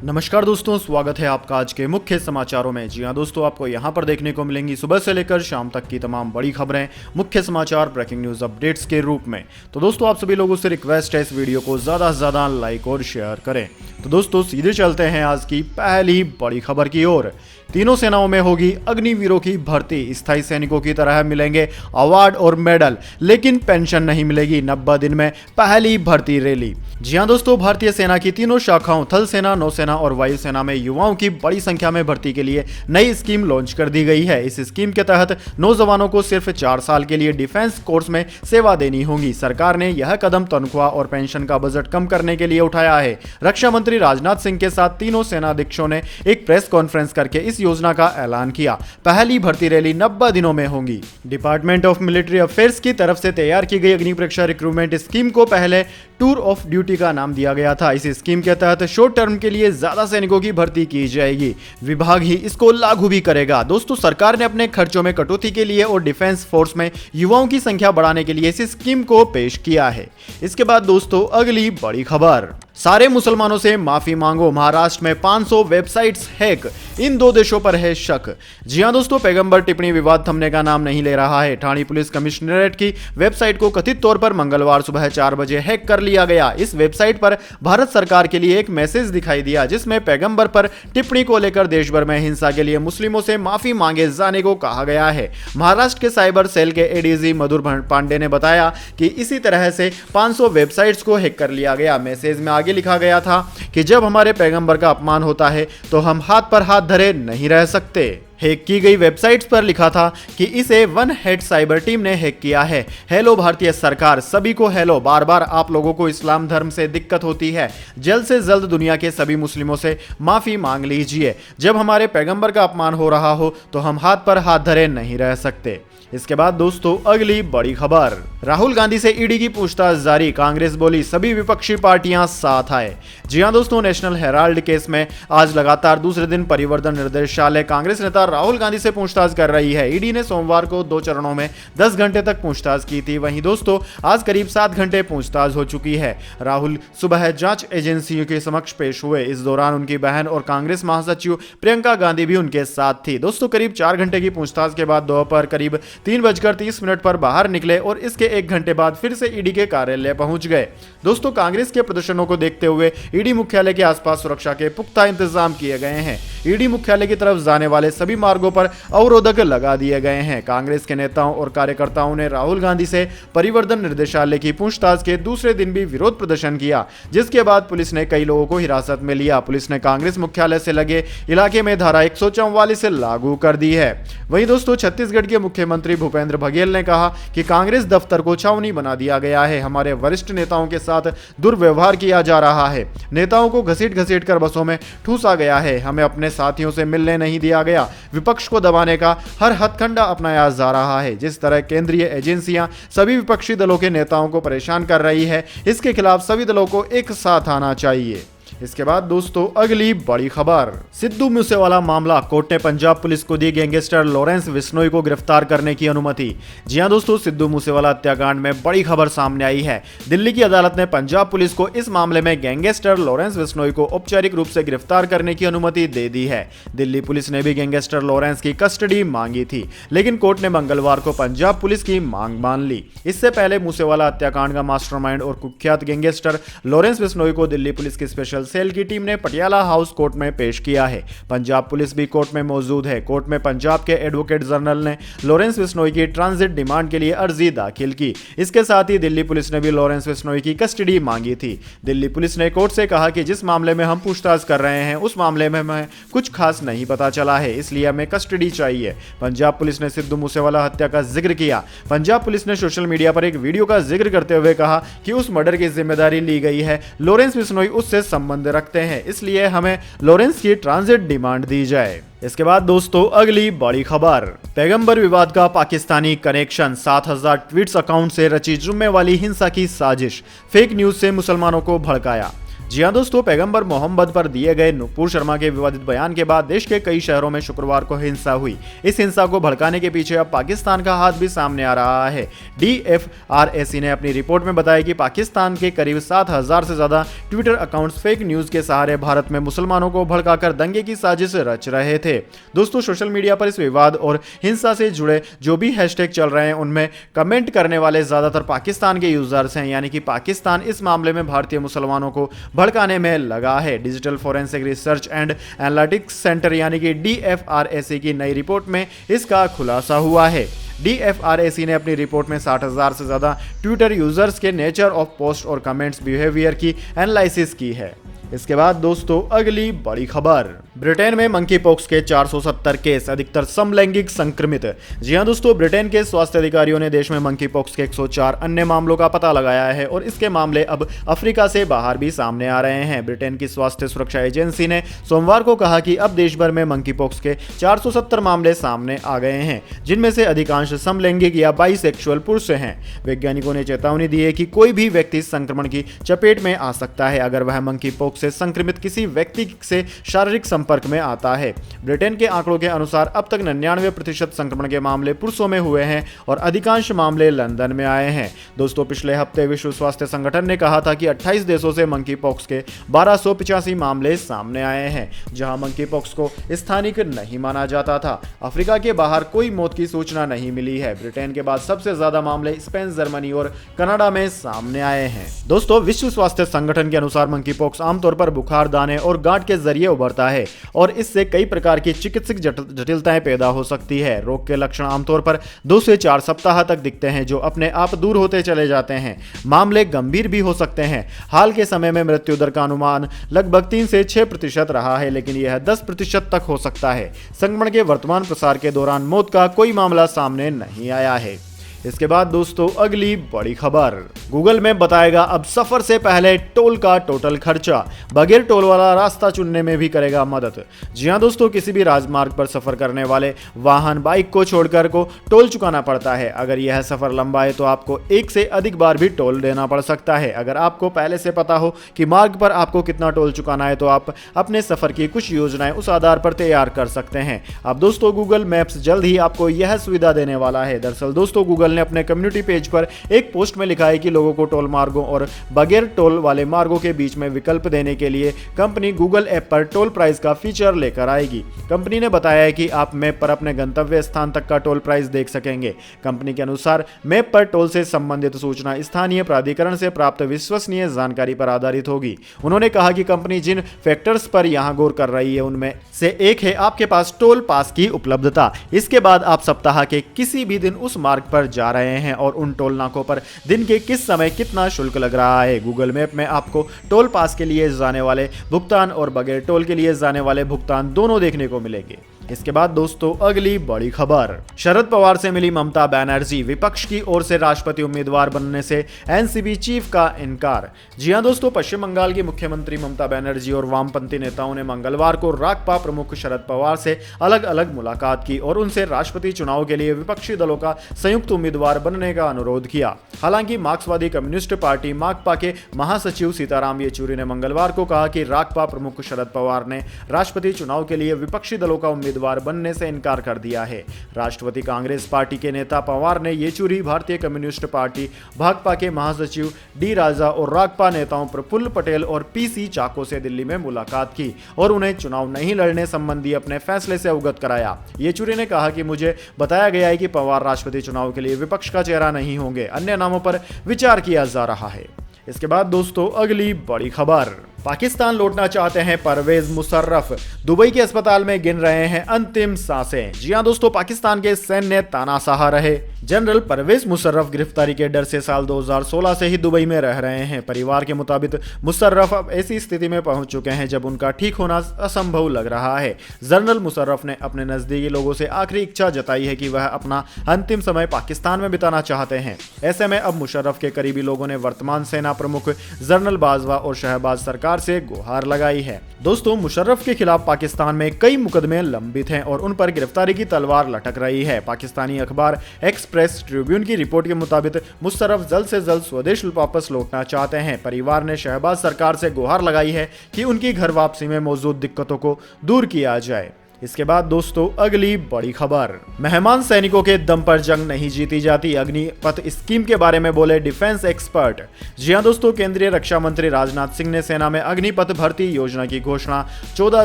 नमस्कार दोस्तों, स्वागत है आपका आज के मुख्य समाचारों में। जी हां दोस्तों, आपको यहां पर देखने को मिलेंगी सुबह से लेकर शाम तक की तमाम बड़ी खबरें मुख्य समाचार ब्रेकिंग न्यूज अपडेट्स के रूप में। तो दोस्तों, आप सभी लोगों से रिक्वेस्ट है इस वीडियो को ज़्यादा से ज़्यादा लाइक और शेयर करें। तो दोस्तों, सीधे चलते हैं आज की पहली बड़ी खबर की ओर। तीनों सेनाओं में होगी अग्निवीरों की भर्ती। स्थायी सैनिकों की तरह मिलेंगे अवार्ड और मेडल, लेकिन पेंशन नहीं मिलेगी। 90 दिन में पहली भर्ती रैली। जी हां दोस्तों, भारतीय सेना की तीनों शाखाओं थल सेना, नौसेना और वायुसेना में युवाओं की बड़ी संख्या में भर्ती के लिए नई स्कीम लॉन्च कर दी गई है। इस स्कीम के तहत नौजवानों को सिर्फ 4 साल के लिए डिफेंस कोर्स में सेवा देनी होगी। सरकार ने यह कदम तनख्वाह और पेंशन का बजट कम करने के लिए उठाया है। रक्षा मंत्री राजनाथ सिंह के साथ तीनों सेनाध्यक्षों ने एक प्रेस कॉन्फ्रेंस करके इस योजना का ऐलान किया। पहली भर्ती रैली 90 दिनों में होगी। डिपार्टमेंट ऑफ मिलिट्री अफेयर्स की तरफ से तैयार की गई अग्नि परीक्षा रिक्रूटमेंट स्कीम को पहले टूर ऑफ ड्यूटी का नाम दिया गया था। इस स्कीम के तहत शॉर्ट टर्म के लिए ज्यादा सैनिकों की भर्ती की जाएगी। विभाग ही इसको लागू भी करेगा। दोस्तों, सरकार ने अपने खर्चों में कटौती के लिए और डिफेंस फोर्स में युवाओं की संख्या बढ़ाने के लिए इस स्कीम को पेश किया है। इसके बाद दोस्तों, अगली बड़ी खबर। सारे मुसलमानों से माफी मांगो, महाराष्ट्र में 500 वेबसाइट्स हैक। इन दो देशों पर है शक। जी हां दोस्तों, पैगंबर टिप्पणी विवाद थमने का नाम नहीं ले रहा है। ठाणे पुलिस कमिश्नरेट की वेबसाइट को कथित तौर पर मंगलवार सुबह 4 बजे हैक कर लिया गया। इस वेबसाइट पर भारत सरकार के लिए एक मैसेज दिखाई दिया, जिसमें पैगंबर पर टिप्पणी को लेकर देश भर में हिंसा के लिए मुस्लिमों से माफी मांगे जाने को कहा गया है। महाराष्ट्र के साइबर सेल के एडीजी मधुर पांडे ने बताया कि इसी तरह से 500 वेबसाइट्स को हैक कर लिया गया। मैसेज में आगे लिखा गया था कि जब हमारे पैगंबर का अपमान होता है तो हम हाथ पर हाथ धरे नहीं रह सकते। हैक की गई वेबसाइट्स पर लिखा था कि इसे वन हेड साइबर टीम ने हैक किया है। हेलो भारतीय सरकार, सभी को हेलो। बार बार आप लोगों को इस्लाम धर्म से दिक्कत होती है। जल्द से जल्द दुनिया के सभी मुस्लिमों से माफी मांग लीजिए। जब हमारे पैगंबर का अपमान हो रहा हो तो हम हाथ पर हाथ धरे नहीं रह सकते। इसके बाद दोस्तों, अगली बड़ी खबर। राहुल गांधी से ईडी की पूछताछ जारी। कांग्रेस बोली सभी विपक्षी पार्टियां साथ आए। जी हां दोस्तों, नेशनल हेराल्ड केस में आज लगातार दूसरे दिन परिवर्तन निर्देशालय कांग्रेस नेता राहुल गांधी से पूछताछ कर रही है। ईडी ने सोमवार को 2 चरणों में 10 घंटे तक पूछताछ की थी। वहीं दोस्तों, आज करीब 7 घंटे पूछताछ हो चुकी है। राहुल सुबह जांच एजेंसियों के समक्ष पेश हुए। इस दौरान उनकी बहन और कांग्रेस महासचिव प्रियंका गांधी भी उनके साथ थी। दोस्तों, करीब 4 घंटे की पूछताछ के बाद दोपहर करीब 3:30 पर बाहर निकले और इसके 1 घंटे बाद फिर से ईडी के कार्यालय पहुंच गए। दोस्तों, कांग्रेस के प्रदर्शनों को देखते हुए ईडी मुख्यालय के आसपास सुरक्षा के पुख्ता इंतजाम किए गए हैं। ईडी मुख्यालय की तरफ जाने वाले सभी मार्गों पर अवरोधक लगा दिए गए हैं। कांग्रेस के नेताओं और कार्यकर्ताओं ने राहुल गांधी से परिवर्तन निर्देशालय की पूछताछ के दूसरे दिन भी विरोध प्रदर्शन किया, जिसके बाद पुलिस ने कई लोगों को हिरासत में लिया। पुलिस ने कांग्रेस मुख्यालय से लगे इलाके में धारा 144 लागू कर दी है। वहीं दोस्तों, छत्तीसगढ़ के मुख्यमंत्री भूपेंद्र बघेल ने कहा कि कांग्रेस दफ्तर को छावनी बना दिया गया है। हमारे वरिष्ठ नेताओं के साथ दुर्व्यवहार किया जा रहा है। नेताओं को घसीट कर बसों में ठूसा गया है। हमें अपने साथियों से मिलने नहीं दिया गया। विपक्ष को दबाने का हर हथकंडा अपनाया जा रहा है। जिस तरह केंद्रीय एजेंसियां सभी विपक्षी दलों के नेताओं को परेशान कर रही है, इसके खिलाफ सभी दलों को एक साथ आना चाहिए। इसके बाद दोस्तों, अगली बड़ी खबर। सिद्धू मूसेवाला मामला। कोर्ट ने पंजाब पुलिस को दी गैंगस्टर लॉरेंस बिश्नोई को गिरफ्तार करने की अनुमति। जी हां दोस्तों, सिद्धू मूसेवाला हत्याकांड में बड़ी खबर सामने आई है। दिल्ली की अदालत ने पंजाब पुलिस को इस मामले में गैंगस्टर लॉरेंस बिश्नोई को औपचारिक रूप से गिरफ्तार करने की अनुमति दे दी है। दिल्ली पुलिस ने भी गैंगस्टर लॉरेंस की कस्टडी मांगी थी, लेकिन कोर्ट ने मंगलवार को पंजाब पुलिस की मांग मान ली। इससे पहले मूसेवाला हत्याकांड का मास्टरमाइंड और कुख्यात गैंगस्टर लॉरेंस बिश्नोई को दिल्ली पुलिस की स्पेशल सेल की टीम ने पटियाला हाउस कोर्ट में पेश किया है। पंजाब पुलिस भी कोर्ट में मौजूद है। कोर्ट में पंजाब के एडवोकेट जनरल ने लॉरेंस बिश्नोई की ट्रांजिट डिमांड के लिए अर्जी दाखिल की। इसके साथ ही दिल्ली पुलिस ने भी लॉरेंस बिश्नोई की कस्टडी मांगी थी। दिल्ली पुलिस ने कोर्ट से कहा कि जिस मामले में हम पूछताछ कर रहे हैं उस मामले में हमें कुछ खास नहीं पता चला है, इसलिए हमें कस्टडी चाहिए। पंजाब पुलिस ने सिद्धू मूसेवाला हत्या का जिक्र किया। पंजाब पुलिस ने सोशल मीडिया पर एक वीडियो का जिक्र करते हुए कहा कि उस मर्डर की जिम्मेदारी ली गई है। लॉरेंस बिश्नोई उससे संबंध रखते हैं, इसलिए हमें लॉरेंस की ट्रांजिट डिमांड दी जाए। इसके बाद दोस्तों, अगली बड़ी खबर। पैगंबर विवाद का पाकिस्तानी कनेक्शन। 7000 ट्वीट्स अकाउंट से रची जुम्मे वाली हिंसा की साजिश। फेक न्यूज से मुसलमानों को भड़काया। जी हां दोस्तों, पैगंबर मोहम्मद पर दिए गए नुपुर शर्मा के विवादित बयान के बाद देश के कई शहरों में शुक्रवार को हिंसा हुई। इस हिंसा को भड़काने के पीछे अब पाकिस्तान का हाथ भी सामने आ रहा है। DFRAC ने अपनी रिपोर्ट में बताया कि पाकिस्तान के करीब 7,000 से ज्यादा ट्विटर अकाउंट्स फेक न्यूज के सहारे भारत में मुसलमानों को भड़काकर दंगे की साजिश रच रहे थे। दोस्तों, सोशल मीडिया पर इस विवाद और हिंसा से जुड़े जो भी हैशटैग चल रहे हैं उनमें कमेंट करने वाले ज्यादातर पाकिस्तान के यूजर्स हैं, यानी कि पाकिस्तान इस मामले में भारतीय मुसलमानों को भड़काने में लगा है। Digital forensic research and analytics centre यानी कि DFRAC की नई रिपोर्ट में इसका खुलासा हुआ है। DFRAC ने अपनी रिपोर्ट में 60,000 से ज्यादा ट्विटर यूजर्स के नेचर ऑफ पोस्ट और कमेंट्स बिहेवियर की एनालिसिस की है। इसके बाद दोस्तों अगली बड़ी खबर, ब्रिटेन में मंकी पॉक्स के 470 केस, अधिकतर समलैंगिक संक्रमित। जी हां दोस्तों, ब्रिटेन के स्वास्थ्य अधिकारियों ने देश में मंकी पॉक्स के 104 अन्य मामलों का पता लगाया है और इसके मामले अब अफ्रीका से बाहर भी सामने आ रहे हैं। ब्रिटेन की स्वास्थ्य सुरक्षा एजेंसी ने सोमवार को कहा कि अब देश भर में मंकी पॉक्स के 470 मामले सामने आ गए हैं, जिनमें से अधिकांश समलैंगिक या बाइसेक्सुअल पुरुष हैं। वैज्ञानिकों ने चेतावनी दी है कि कोई भी व्यक्ति संक्रमण की चपेट में आ सकता है अगर वह मंकी पॉक्स से संक्रमित किसी व्यक्ति से शारीरिक संपर्क में आता है। ब्रिटेन के आंकड़ों के अनुसार अब तक 99% संक्रमण के मामले पुरुषों में हुए हैं और अधिकांश मामले लंदन में आए हैं। दोस्तों, पिछले हफ्ते विश्व स्वास्थ्य संगठन ने कहा था कि 28 देशों से मंकी पॉक्स के 1285 मामले सामने आए हैं, जहां मंकी पॉक्स को स्थानिक नहीं माना जाता था। अफ्रीका के बाहर कोई मौत की सूचना नहीं मिली है। ब्रिटेन के बाद सबसे ज्यादा मामले स्पेन, जर्मनी और कनाडा में सामने आए हैं। दोस्तों, विश्व स्वास्थ्य संगठन के अनुसार मंकी पॉक्स आमतौर पर बुखार, दाने और गांठ के जरिए उभरता है और इससे कई प्रकार की चिकित्सक जटिलताएं पैदा हो सकती है। रोग के लक्षण आमतौर पर 2 से 4 सप्ताह तक दिखते हैं, जो अपने आप दूर होते चले जाते हैं। मामले गंभीर भी हो सकते हैं। हाल के समय में मृत्यु दर का अनुमान लगभग 3 से 6% रहा है, लेकिन यह 10% तक हो सकता है। संक्रमण के वर्तमान प्रसार के दौरान मौत का कोई मामला सामने नहीं आया है। इसके बाद दोस्तों अगली बड़ी खबर, गूगल मैप बताएगा अब सफर से पहले टोल का टोटल खर्चा, बगैर टोल वाला रास्ता चुनने में भी करेगा मदद। जी हां दोस्तों, किसी भी राजमार्ग पर सफर करने वाले वाहन बाइक को छोड़कर को टोल चुकाना पड़ता है। अगर यह सफर लंबा है तो आपको 1 से अधिक बार भी टोल देना पड़ सकता है। अगर आपको पहले से पता हो कि मार्ग पर आपको कितना टोल चुकाना है तो आप अपने सफर की कुछ योजनाएं उस आधार पर तैयार कर सकते हैं। अब दोस्तों, गूगल मैप्स जल्द ही आपको यह सुविधा देने वाला है। दरअसल दोस्तों, गूगल ने अपने कम्युनिटी पेज पर एक पोस्ट में लिखा है कि लोगों को टोल मार्गों और बगैर टोल वाले मार्गों के बीच में विकल्प देने के लिए कंपनी गूगल ऐप पर टोल प्राइस का फीचर लेकर आएगी। कंपनी ने बताया है कि आप मैप पर अपने गंतव्य स्थान तक का टोल प्राइस देख सकेंगे। कंपनी के अनुसार मैप पर टोल से संबंधित सूचना स्थानीय प्राधिकरण से प्राप्त विश्वसनीय जानकारी पर आधारित होगी। उन्होंने कहा कि कंपनी जिन फैक्टर्स पर यहां गौर कर रही है उनमें से एक है आपके पास टोल पास की उपलब्धता। इसके बाद आप सप्ताह के किसी भी दिन उस मार्ग पर जा रहे हैं और उन टोल नाकों पर दिन के किस समय कितना शुल्क लग रहा है। गूगल मैप में आपको टोल पास के लिए जाने वाले भुगतान और बगैर टोल के लिए जाने वाले भुगतान दोनों देखने को मिलेंगे। इसके बाद दोस्तों अगली बड़ी खबर, शरद पवार से मिली ममता बनर्जी, विपक्ष की ओर से राष्ट्रपति उम्मीदवार बनने से एनसीपी चीफ का इनकार। जी हां दोस्तों, पश्चिम बंगाल की मुख्यमंत्री ममता बनर्जी और वामपंथी नेताओं ने मंगलवार को राकपा प्रमुख शरद पवार से अलग अलग मुलाकात की और उनसे राष्ट्रपति चुनाव के लिए विपक्षी दलों का संयुक्त उम्मीदवार बनने का अनुरोध किया। हालांकि मार्क्सवादी कम्युनिस्ट पार्टी माकपा के महासचिव सीताराम येचुरी ने मंगलवार को कहा कि राकपा प्रमुख शरद पवार ने राष्ट्रपति चुनाव के लिए विपक्षी दलों का उम्मीदवार बनने से इनकार कर दिया है। राष्ट्रवादी कांग्रेस पार्टी के नेता पवार ने येचुरी, भारतीय कम्युनिस्ट पार्टी भाकपा के महासचिव डी राजा और राकपा नेताओं प्रफुल्ल पटेल और पीसी चाको से दिल्ली में मुलाकात की और उन्हें चुनाव नहीं लड़ने संबंधी अपने फैसले से अवगत कराया। येचुरी ने कहा कि मुझे बताया गया है कि पवार राष्ट्रपति चुनाव के लिए विपक्ष का चेहरा नहीं होंगे, अन्य नामों पर विचार किया जा रहा है। इसके बाद दोस्तों अगली बड़ी खबर, पाकिस्तान लौटना चाहते हैं परवेज मुशर्रफ, दुबई के अस्पताल में गिन रहे हैं अंतिम सांसें। जी हां दोस्तों, पाकिस्तान के सैन्य तानाशाह रहे जनरल परवेज मुशर्रफ गिरफ्तारी के डर से साल 2016 से ही दुबई में रह रहे हैं। परिवार के मुताबिक मुशर्रफ अब ऐसी स्थिति में पहुंच चुके हैं जब उनका ठीक होना असंभव लग रहा है। जनरल मुशर्रफ ने अपने नजदीकी लोगों से आखिरी इच्छा जताई है कि वह अपना अंतिम समय पाकिस्तान में बिताना चाहते हैं। ऐसे में अब मुशर्रफ के करीबी लोगों ने वर्तमान सेना प्रमुख जनरल बाजवा और शहबाज सरकार सरकार से गुहार लगाई है। दोस्तों, मुशर्रफ के खिलाफ पाकिस्तान में कई मुकदमे लंबित हैं और उन पर गिरफ्तारी की तलवार लटक रही है। पाकिस्तानी अखबार एक्सप्रेस ट्रिब्यून की रिपोर्ट के मुताबिक मुशर्रफ जल्द से जल्द स्वदेश वापस लौटना चाहते हैं। परिवार ने शहबाज सरकार से गुहार लगाई है कि उनकी घर वापसी में मौजूद दिक्कतों को दूर किया जाए। इसके बाद दोस्तों, अगली बड़ी खबर, मेहमान सैनिकों के दम पर जंग नहीं जीती जाती, अग्निपथ स्कीम के बारे में बोले डिफेंस एक्सपर्ट। जी हां दोस्तों, केंद्रीय रक्षा मंत्री राजनाथ सिंह ने सेना में अग्निपथ भर्ती योजना की घोषणा 14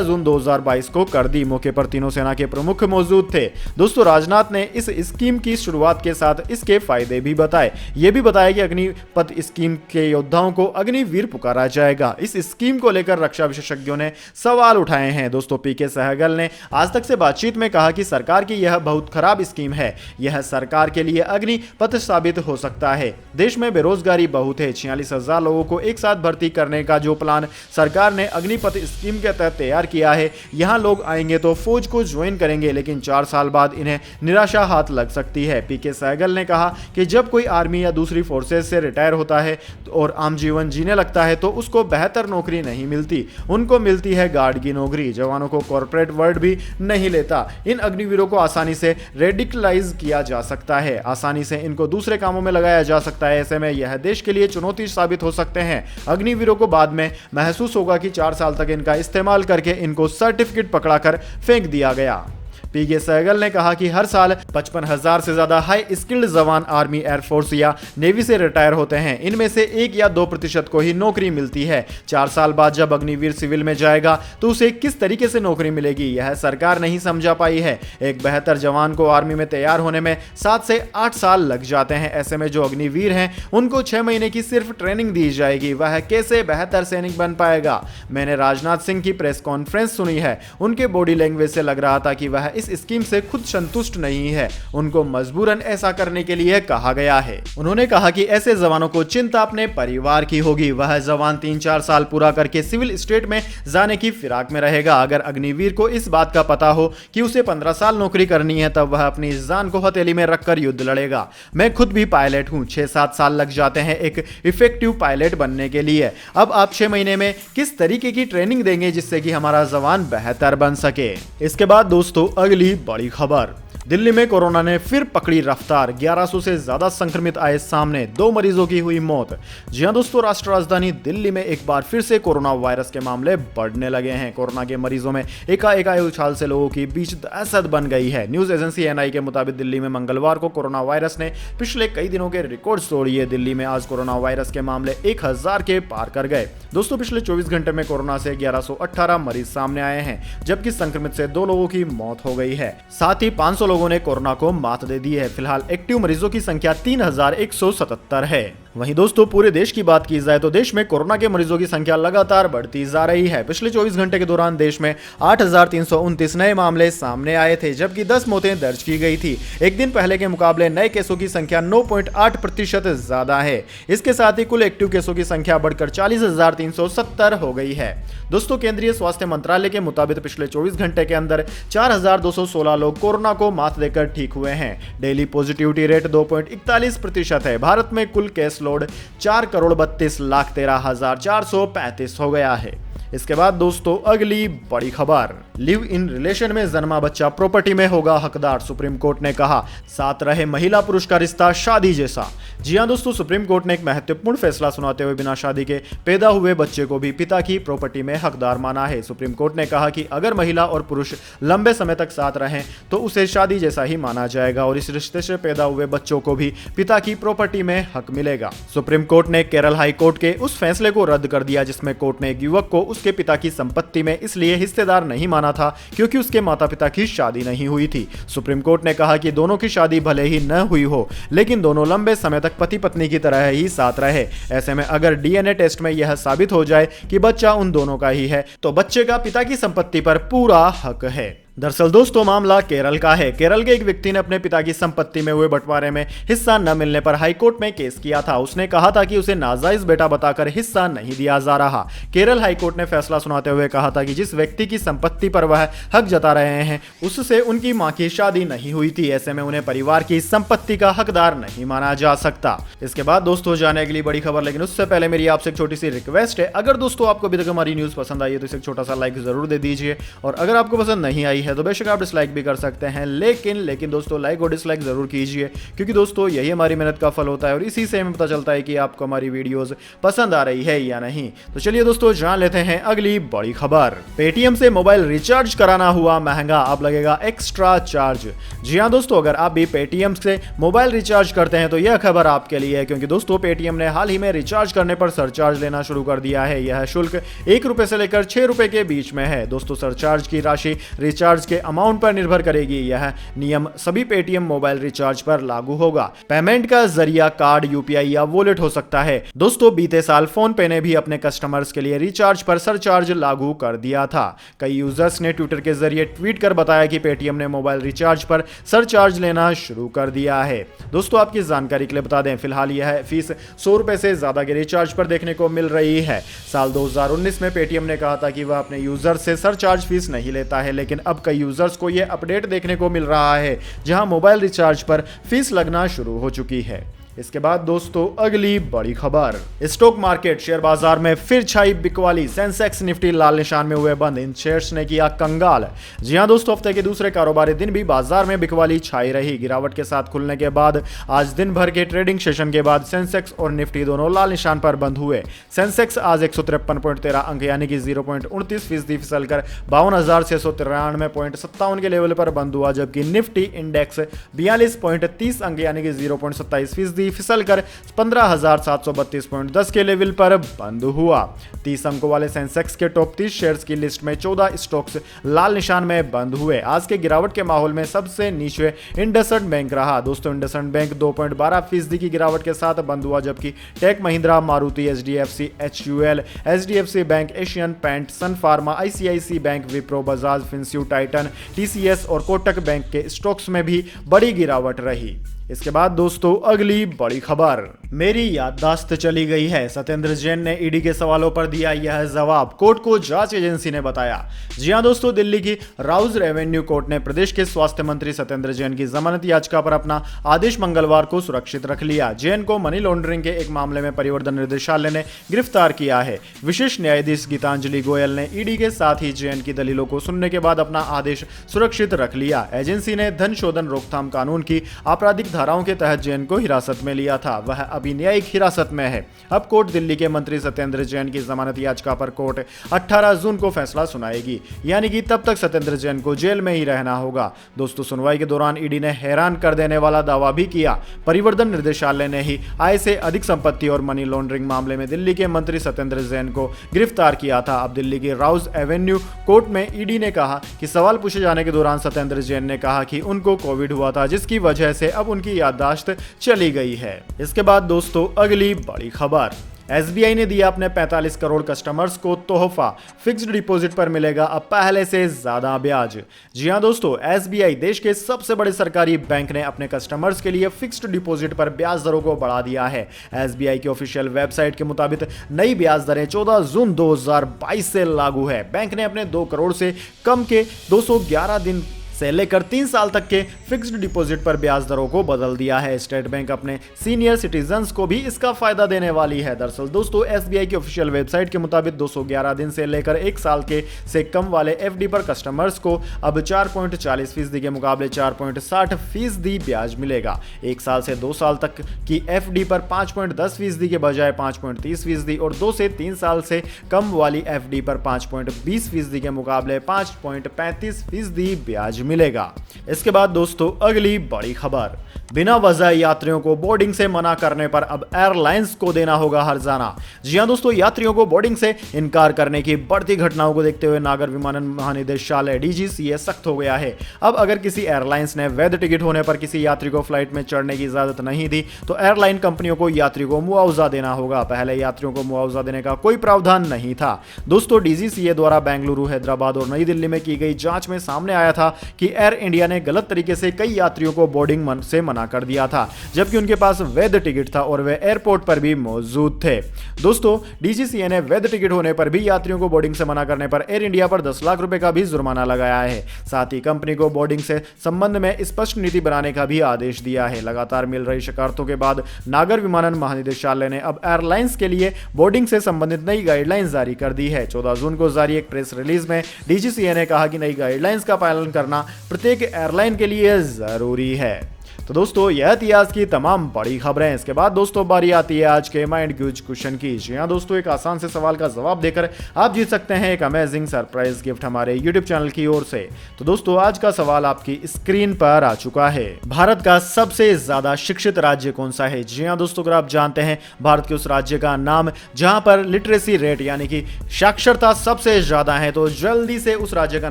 जून 2022 को कर दी। मौके पर तीनों सेना के प्रमुख मौजूद थे। दोस्तों, राजनाथ ने इस स्कीम की शुरुआत के साथ इसके फायदे भी बताए। ये भी बताया कि अग्निपथ स्कीम के योद्धाओं को अग्निवीर पुकारा जाएगा। इस स्कीम को लेकर रक्षा विशेषज्ञों ने सवाल उठाए हैं। दोस्तों, पीके सहगल ने आज तक से बातचीत में कहा कि सरकार की यह बहुत खराब स्कीम है। यह सरकार के लिए अग्निपथ साबित हो सकता है। देश में बेरोजगारी बहुत है। 46,000 लोगों को एक साथ भर्ती करने का जो प्लान सरकार ने अग्निपथ स्कीम के तहत तैयार किया है, यहां लोग आएंगे तो फौज को ज्वाइन करेंगे, लेकिन 4 साल बाद इन्हें निराशा हाथ लग सकती है। पीके सहगल ने कहा कि जब कोई आर्मी या दूसरी फोर्सेज से रिटायर होता है और आम जीवन जीने लगता है तो उसको बेहतर नौकरी नहीं मिलती, उनको मिलती है गार्ड की नौकरी। जवानों को कॉर्पोरेट वर्ल्ड भी नहीं लेता। इन अग्निवीरों को आसानी से रेडिकलाइज किया जा सकता है, आसानी से इनको दूसरे कामों में लगाया जा सकता है। ऐसे में यह देश के लिए चुनौती साबित हो सकते हैं। अग्निवीरों को बाद में महसूस होगा कि 4 साल तक इनका इस्तेमाल करके इनको सर्टिफिकेट पकड़ाकर फेंक दिया गया। पीके सहगल ने कहा कि हर साल 55,000 से ज्यादा हाई स्किल्ड जवान आर्मी, एयरफोर्स या नेवी से रिटायर होते हैं। इनमें से 1 या 2% को ही नौकरी मिलती है। 4 साल बाद जब अग्निवीर सिविल में जाएगा तो उसे किस तरीके से नौकरी मिलेगी, यह सरकार नहीं समझा पाई है। एक बेहतर जवान को आर्मी में तैयार होने में 7 से 8 साल लग जाते हैं। ऐसे में जो अग्निवीर हैं उनको 6 महीने की सिर्फ ट्रेनिंग दी जाएगी। वह कैसे बेहतर सैनिक बन पाएगा? मैंने राजनाथ सिंह की प्रेस कॉन्फ्रेंस सुनी है। उनके बॉडी लैंग्वेज से लग रहा था कि वह इस स्कीम से खुद संतुष्ट नहीं है। उनको मजबूरन ऐसा करने के लिए कहा गया है। उन्होंने कहा कि ऐसे जवानों को चिंता अपने परिवार की होगी। वह जवान 3-4 साल पूरा करके सिविल स्टेट में जाने की फिराक में रहेगा। अगर अग्निवीर को इस बात का पता हो कि उसे 15 साल नौकरी करनी है, तब वह अपनी जान को हथेली में रखकर युद्ध लड़ेगा। मैं खुद भी पायलट हूं। 6-7 साल लग जाते हैं एक इफेक्टिव पायलट बनने के लिए। अब आप 6 महीने में किस तरीके की ट्रेनिंग देंगे जिससे कि हमारा जवान बेहतर बन सके? इसके बाद दोस्तों, अगली बड़ी खबर, दिल्ली में कोरोना ने फिर पकड़ी रफ्तार। 1100 से ज्यादा संक्रमित आए सामने, 2 मरीजों की हुई मौत। जी हां दोस्तों, राष्ट्र राजधानी दिल्ली में एक बार फिर से कोरोना वायरस के मामले बढ़ने लगे हैं। कोरोना के मरीजों में एकाएक आए उछाल से लोगों के बीच दहशत बन गई है। न्यूज एजेंसी एनआई के मुताबिक दिल्ली में मंगलवार को कोरोना वायरस ने पिछले कई दिनों के रिकॉर्ड तोड़िए। दिल्ली में आज कोरोना वायरस के मामले 1000 के पार कर गए। दोस्तों, पिछले 24 घंटे में कोरोना से 1118 मरीज सामने आए हैं, जबकि संक्रमित से 2 लोगों की मौत हो गई है। साथ ही 500 लोगों ने कोरोना को मात दे दी है। फिलहाल एक्टिव मरीजों की संख्या 3177 है। वहीं दोस्तों, पूरे देश की बात की जाए तो देश में कोरोना के मरीजों की संख्या लगातार बढ़ती जा रही है। पिछले 24 घंटे के दौरान देश में 8,329 नए मामले सामने आए थे, जबकि 10 मौतें दर्ज की गई थी। एक दिन पहले के मुकाबले नए केसों की संख्या 9.8% ज्यादा है। इसके साथ ही कुल एक्टिव केसों की संख्या बढ़कर 40,370 हो गई है। दोस्तों, केंद्रीय स्वास्थ्य मंत्रालय के मुताबिक पिछले 24 घंटे के अंदर 4,216 लोग कोरोना को मात देकर ठीक हुए हैं। डेली पॉजिटिविटी रेट 2.41% है। भारत में कुल केस लोड 4,32,13,435 हो गया है। इसके बाद दोस्तों, अगली बड़ी खबर, लिव इन रिलेशन में जन्मा बच्चा प्रॉपर्टी में होगा हकदार। सुप्रीम कोर्ट ने कहा, साथ रहे महिला पुरुष का रिश्ता शादी जैसा। जी हां दोस्तों, सुप्रीम कोर्ट ने एक महत्वपूर्ण फैसला सुनाते हुए बिना शादी के पैदा हुए बच्चे को भी पिता की प्रॉपर्टी में हकदार माना है। सुप्रीम कोर्ट ने कहा कि अगर महिला और पुरुष लंबे समय तक साथ रहें तो उसे शादी जैसा ही माना जाएगा और इस रिश्ते से पैदा हुए बच्चों को भी पिता की प्रॉपर्टी में हक मिलेगा। सुप्रीम कोर्ट ने केरल हाई कोर्ट के उस फैसले को रद्द कर दिया जिसमें कोर्ट ने एक युवक को उसके पिता की संपत्ति में इसलिए हिस्सेदार नहीं माना था क्योंकि उसके माता पिता की शादी नहीं हुई थी। सुप्रीम कोर्ट ने कहा कि दोनों की शादी भले ही न हुई हो, लेकिन दोनों लंबे समय तक पति पत्नी की तरह ही साथ रहे। ऐसे में अगर डीएनए टेस्ट में यह साबित हो जाए कि बच्चा उन दोनों का ही है, तो बच्चे का पिता की संपत्ति पर पूरा हक है। दरअसल दोस्तों मामला केरल का है। केरल के एक व्यक्ति ने अपने पिता की संपत्ति में हुए बंटवारे में हिस्सा न मिलने पर हाईकोर्ट में केस किया था। उसने कहा था कि उसे नाजायज बेटा बताकर हिस्सा नहीं दिया जा रहा। केरल हाईकोर्ट ने फैसला सुनाते हुए कहा था कि जिस व्यक्ति की संपत्ति पर वह हक जता रहे हैं उससे उनकी मां की शादी नहीं हुई थी, ऐसे में उन्हें परिवार की संपत्ति का हकदार नहीं माना जा सकता। इसके बाद दोस्तों जाने अगली बड़ी खबर, लेकिन उससे पहले मेरी आपसे एक छोटी सी रिक्वेस्ट है, अगर दोस्तों आपको अभी तक हमारी न्यूज पसंद आई है तो इसे एक छोटा सा लाइक जरूर दे दीजिए, और अगर आपको पसंद नहीं आई है तो बेशक आप डिसलाइक भी कर सकते हैं, लेकिन दोस्तों लाइक और डिसलाइक जरूर कीजिए, क्योंकि दोस्तों यही हमारी मेहनत का फल होता है और इसी से हमें पता चलता है कि आपको हमारी वीडियोस पसंद आ रही है या नहीं। तो चलिए दोस्तों जान लेते हैं अगली बड़ी खबर। पेटीएम से मोबाइल रिचार्ज कराना हुआ महंगा, अब लगेगा एक्स्ट्रा चार्ज। जी हां दोस्तों, अगर आप भी पेटीएम से मोबाइल रिचार्ज करते हैं तो यह खबर आपके लिए है, क्योंकि दोस्तों पेटीएम ने हाल ही में रिचार्ज करने पर सरचार्ज लेना शुरू कर दिया है। यह शुल्क 1 रुपए से लेकर 6 रुपए के बीच में है। दोस्तों सरचार्ज की राशि रिचार्ज के अमाउंट पर निर्भर करेगी। यह नियम सभी पेटीएम मोबाइल रिचार्ज पर लागू होगा। पेमेंट का जरिया कार्ड, यूपीआई या वॉलेट हो सकता है। दोस्तों बीते साल फोन पे ने भी अपने कस्टमर्स के लिए रिचार्ज पर सरचार्ज लागू कर दिया था। कई यूजर्स ने ट्विटर के जरिए ट्वीट कर बताया कि पेटीएम ने मोबाइल रिचार्ज पर सरचार्ज लेना शुरू कर दिया है। दोस्तों आपकी जानकारी के लिए बता दें, फिलहाल यह फीस 100 रुपए से ज्यादा के रिचार्ज पर देखने को मिल रही है। साल 2019 में पेटीएम ने कहा था कि वह अपने यूजर से सरचार्ज फीस नहीं लेता है, लेकिन अब कई यूजर्स को यह अपडेट देखने को मिल रहा है, जहां मोबाइल रिचार्ज पर फीस लगना शुरू हो चुकी है। इसके बाद दोस्तों अगली बड़ी खबर, स्टॉक मार्केट शेयर बाजार में फिर छाई बिकवाली। सेंसेक्स निफ्टी लाल निशान में हुए बंद, इन शेयर्स ने किया कंगाल। जी हां दोस्तों, हफ्ते के दूसरे कारोबारी दिन भी बाजार में बिकवाली छाई रही। गिरावट के साथ खुलने के बाद आज दिन भर के ट्रेडिंग सेशन के बाद सेंसेक्स और निफ्टी दोनों लाल निशान पर बंद हुए। सेंसेक्स आज 153.13 अंक यानी कि 0.29% फिसलकर 52,693.57 के लेवल पर बंद हुआ, जबकि निफ्टी इंडेक्स 42.30 अंक यानी कि 0.27% फिसलकर 15,732.10 के लेवल पर बंद हुआ। 30 अंकों वाले सेंसेक्स के टॉप 30 शेयर्स की लिस्ट में 14 स्टॉक्स लाल निशान में बंद हुए। आज के गिरावट के माहौल में सबसे नीचे इंडसइंड बैंक रहा। दोस्तों इंडसइंड बैंक 2.12% की गिरावट के साथ बंद हुआ, जबकि Tech Mahindra, Maruti, HDFC, HUL, HDFC Bank, Asian Paint, Sun Pharma, ICICI Bank, Wipro, Bajaj Finserv, Titan, TCS और कोटक बैंक के स्टॉक्स में भी बड़ी गिरावट रही। इसके बाद दोस्तों अगली बड़ी खबर, मेरी याददाश्त चली गई है। सत्येंद्र जैन ने ईडी के सवालों पर दिया यह जवाब, कोर्ट को जांच एजेंसी ने बताया। जी हां दोस्तों, दिल्ली की राउज रेवेन्यू कोर्ट ने प्रदेश के स्वास्थ्य मंत्री सत्येंद्र जैन की जमानत याचिका पर अपना आदेश मंगलवार को सुरक्षित रख लिया। जैन को मनी लॉन्ड्रिंग के एक मामले में परिवर्तन निदेशालय ने गिरफ्तार किया है। विशेष न्यायाधीश गीतांजलि गोयल ने ईडी के साथ ही जैन की दलीलों को सुनने के बाद अपना आदेश सुरक्षित रख लिया। एजेंसी ने धन शोधन रोकथाम कानून की आपराधिक धाराओं के तहत जैन को हिरासत में लिया था। वह अभी न्यायिक हिरासत में है। अब कोर्ट दिल्ली के मंत्री सत्येंद्र जैन की जमानत याचिका पर कोर्ट 18 जून को फैसला सुनाएगी, यानी कि तब तक सत्येंद्र जैन को जेल में ही रहना होगा। दोस्तों सुनवाई के दौरान ईडी ने हैरान कर देने वाला दावा भी किया। परिवर्तन निर्देशालय ने ही आय से अधिक संपत्ति और मनी लॉन्ड्रिंग मामले में दिल्ली के मंत्री सत्येंद्र जैन को गिरफ्तार किया था। अब दिल्ली की राउज एवेन्यू कोर्ट में ईडी ने कहा कि सवाल पूछे जाने के दौरान सत्येंद्र जैन ने कहा कि उनको कोविड हुआ था, जिसकी वजह से अब उनकी याददाश्त चली गई है। इसके बाद दोस्तों अगली बड़ी खबर, एसबीआई ने दिया अपने 45 करोड़ कस्टमर्स को तोहफा, फिक्स्ड डिपॉजिट पर मिलेगा अब पहले से ज्यादा ब्याज। जी हां दोस्तों, एसबीआई देश के सबसे बड़े सरकारी बैंक ने अपने कस्टमर्स के लिए फिक्स्ड डिपॉजिट पर ब्याज दरों को बढ़ा दिया है। एसबीआई की ऑफिशियल वेबसाइट के मुताबिक नई ब्याज दरें 14 जून 2022 से लागू है। बैंक ने अपने 2 करोड़ से कम के 211 दिन से लेकर 3 साल तक के फिक्स्ड डिपॉजिट पर ब्याज दरों को बदल दिया है। स्टेट बैंक अपने सीनियर सिटीजन्स को भी इसका फायदा देने वाली है। दरअसल दोस्तों एसबीआई की ऑफिशियल वेबसाइट के मुताबिक 211 दिन से लेकर 1 साल के से कम वाले एफडी पर कस्टमर्स को अब 4.40% के मुकाबले 4.60% ब्याज मिलेगा। 1 साल से 2 साल तक की एफडी पर 5.10% के बजाय 5.30% और 2 से 3 साल से कम वाली एफडी पर 5.20% के मुकाबले 5.35% ब्याज मिलेगा। इसके बाद दोस्तों अगली बड़ी खबर, बिना वजह यात्रियों को बोर्डिंग से मना करने पर अब एयरलाइंस को देना होगा हर्जाना। जी हां दोस्तों, यात्रियों को बोर्डिंग से इनकार करने की बढ़ती घटनाओं को देखते हुए नागर विमानन महानिदेशालय डीजीसीए सख्त हो गया है। अब अगर किसी एयरलाइंस ने वैध टिकट होने पर किसी यात्री को फ्लाइट में चढ़ने की इजाजत नहीं दी तो एयरलाइन कंपनियों को यात्री को मुआवजा देना होगा। पहले यात्रियों को मुआवजा देने का कोई प्रावधान नहीं था। दोस्तों, डीजीसीए द्वारा बेंगलुरु, हैदराबाद और नई दिल्ली में की गई जांच में सामने आया था कि एयर इंडिया ने गलत तरीके से कई यात्रियों को बोर्डिंग से मना कर दिया था, जबकि उनके पास वैध टिकट था और वे एयरपोर्ट पर भी मौजूद थे। दोस्तों, डीजीसीए ने वैध टिकट होने पर भी यात्रियों को बोर्डिंग से मना करने पर एयर इंडिया पर 10 लाख रुपए का भी जुर्माना लगाया है। साथ ही कंपनी को बोर्डिंग से संबंध में स्पष्ट नीति बनाने का भी आदेश दिया है। लगातार मिल रही शिकायतों के बाद नागर विमानन महानिदेशालय ने अब एयरलाइंस के लिए बोर्डिंग से संबंधित नई गाइडलाइंस जारी कर दी है। 14 जून को जारी एक प्रेस रिलीज में डीजीसीए ने कहा कि नई गाइडलाइंस का पालन करना प्रत्येक एयरलाइन के लिए जरूरी है। तो दोस्तों, यह थी आज की तमाम बड़ी खबरें। इसके बाद दोस्तों बारी आती है आज के माइंड क्यूज क्वेश्चन की। जी हां दोस्तों, एक आसान से सवाल का जवाब देकर आप जीत सकते हैं एक अमेजिंग सरप्राइज गिफ्ट हमारे यूट्यूब चैनल की ओर से। तो दोस्तों, आज का सवाल आपकी स्क्रीन पर आ चुका है। भारत का सबसे ज्यादा शिक्षित राज्य कौन सा है? जी हां दोस्तों, अगर आप जानते हैं भारत के उस राज्य का नाम जहां पर लिटरेसी रेट यानी कि साक्षरता सबसे ज्यादा है, तो जल्दी से उस राज्य का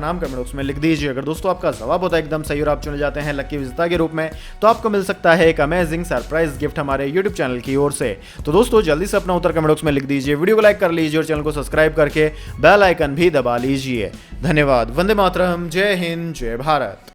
नाम कमेंट बॉक्स में लिख दीजिए। अगर दोस्तों आपका जवाब होता है एकदम सही और आप चुने जाते हैं लकी विजेता के रूप में, तो आपको मिल सकता है एक अमेजिंग सरप्राइज गिफ्ट हमारे YouTube चैनल की ओर से। तो दोस्तों, जल्दी से अपना उत्तर कमेंट बॉक्स में लिख दीजिए, वीडियो को लाइक कर लीजिए और चैनल को सब्सक्राइब करके बेल आइकन भी दबा लीजिए। धन्यवाद। वंदे मातरम। जय हिंद, जय भारत।